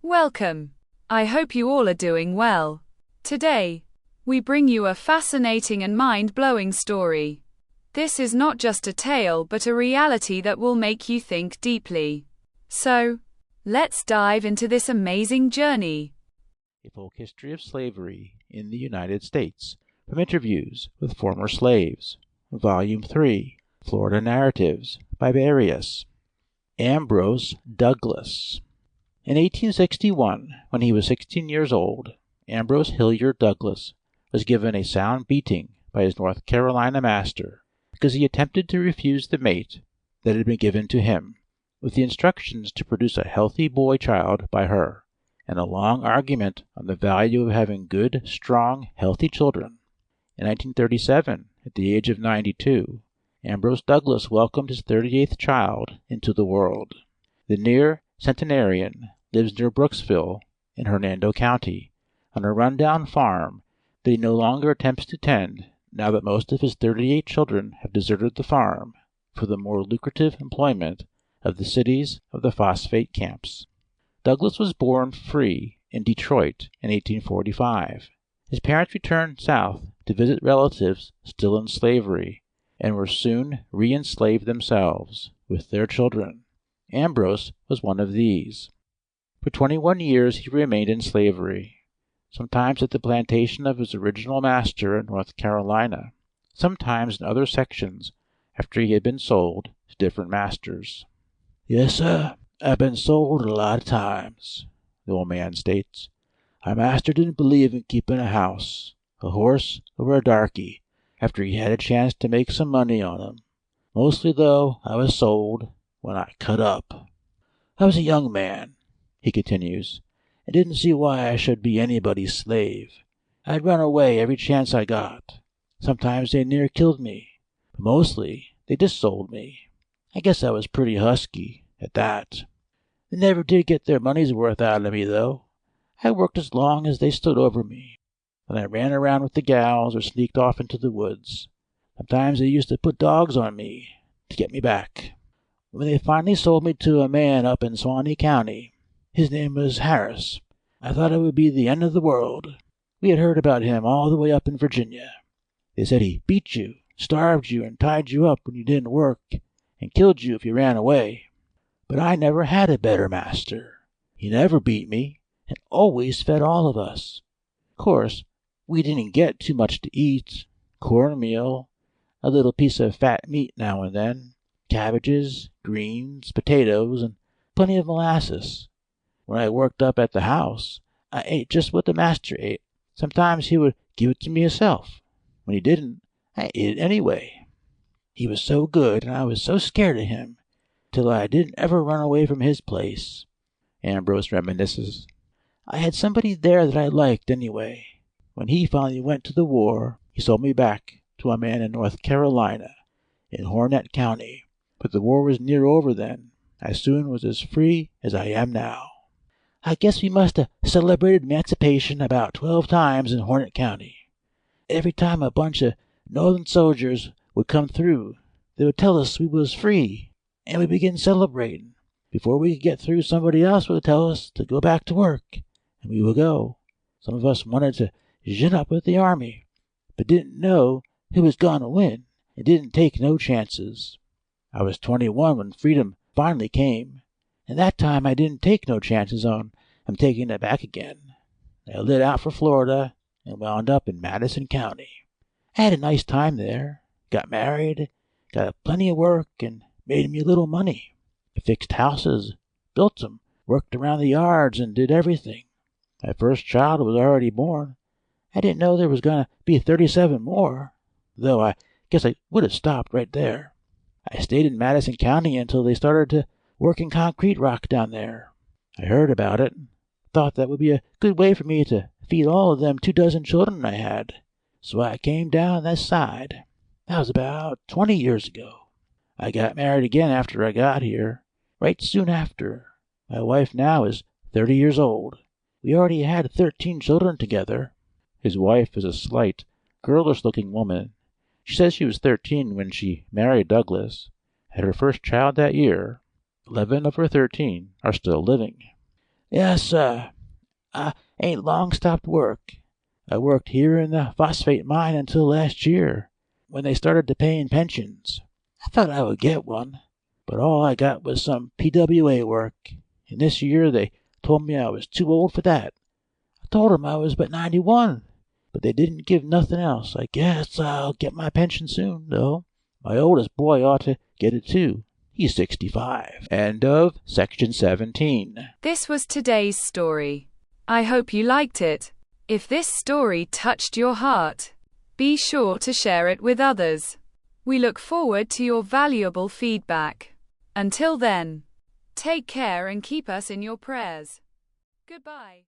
Welcome. I hope you all are doing well. Today, we bring you a fascinating and mind-blowing story. This is not just a tale but a reality that will make you think deeply. So, let's dive into this amazing journey. A Folk History of Slavery in the United States, from interviews with former slaves. Volume 3, Florida Narratives, by Arius. Ambrose Douglass. In 1861, when he was 16 years old, Ambrose Hilliard Douglass was given a sound beating by his North Carolina master because he attempted to refuse the mate that had been given to him, with the instructions to produce a healthy boy child by her, and a long argument on the value of having good, strong, healthy children. In 1937, at the age of 92, Ambrose Douglass welcomed his 38th child into the world. The near centenarian lives near Brooksville in Hernando County, on a rundown farm that he no longer attempts to tend now that most of his 38 children have deserted the farm for the more lucrative employment of the cities of the phosphate camps. Douglass was born free in Detroit in 1845. His parents returned south to visit relatives still in slavery and were soon re-enslaved themselves with their children. Ambrose was one of these. For 21 years he remained in slavery, sometimes at the plantation of his original master in North Carolina, sometimes in other sections after he had been sold to different masters. "Yes, sir, I've been sold a lot of times," the old man states. "Our master didn't believe in keeping a house, a horse, or a darky after he had a chance to make some money on 'em. Mostly, though, I was sold when I cut up. I was a young man," he continues, "and didn't see why I should be anybody's slave. I'd run away every chance I got. Sometimes they near killed me, but mostly they just sold me. I guess I was pretty husky, at that. They never did get their money's worth out of me, though. I worked as long as they stood over me. Then I ran around with the gals or sneaked off into the woods. Sometimes they used to put dogs on me to get me back. When they finally sold me to a man up in Suwannee County, his name was Harris, I thought it would be the end of the world. We had heard about him all the way up in Virginia. They said he beat you, starved you, and tied you up when you didn't work, and killed you if you ran away. But I never had a better master. He never beat me, and always fed all of us. Of course, we didn't get too much to eat. Cornmeal, a little piece of fat meat now and then, cabbages, greens, potatoes, and plenty of molasses. When I worked up at the house, I ate just what the master ate. Sometimes he would give it to me himself. When he didn't, I ate it anyway. He was so good, and I was so scared of him, till I didn't ever run away from his place," Ambrose reminisces. "I had somebody there that I liked anyway. When he finally went to the war, he sold me back to a man in North Carolina, in Harnett County. But the war was near over then. I soon was as free as I am now. I guess we must have celebrated emancipation about 12 times in Harnett County. Every time a bunch of Northern soldiers would come through, they would tell us we was free, and we'd begin celebrating. Before we could get through, somebody else would tell us to go back to work, and we would go. Some of us wanted to gin up with the army, but didn't know who was going to win, and didn't take no chances. I was 21 when freedom finally came, and that time I didn't take no chances on taking it back again. I lit out for Florida and wound up in Madison County. I had a nice time there, got married, got plenty of work, and made me a little money. I fixed houses, built them, worked around the yards, and did everything. My first child was already born. I didn't know there was going to be 37 more, though I guess I would have stopped right there. I stayed in Madison County until they started to work in concrete rock down there. I heard about it, and thought that would be a good way for me to feed all of them 24 children I had, so I came down this side. That was about 20 years ago. I got married again after I got here, right soon after. My wife now is 30 years old. We already had 13 children together." His wife is a slight, girlish-looking woman. She says she was 13 when she married Douglass, had her first child that year. 11 of her 13 are still living. Yes, sir. I ain't long stopped work. I worked here in the phosphate mine until last year, when they started to paying pensions. I thought I would get one, but all I got was some PWA work, and this year they told me I was too old for that. I told 'em I was but 91, but they didn't give nothing else. I guess I'll get my pension soon, though. My oldest boy ought to get it too. He's 65. End of section 17. This was today's story. I hope you liked it. If this story touched your heart, be sure to share it with others. We look forward to your valuable feedback. Until then, take care and keep us in your prayers. Goodbye.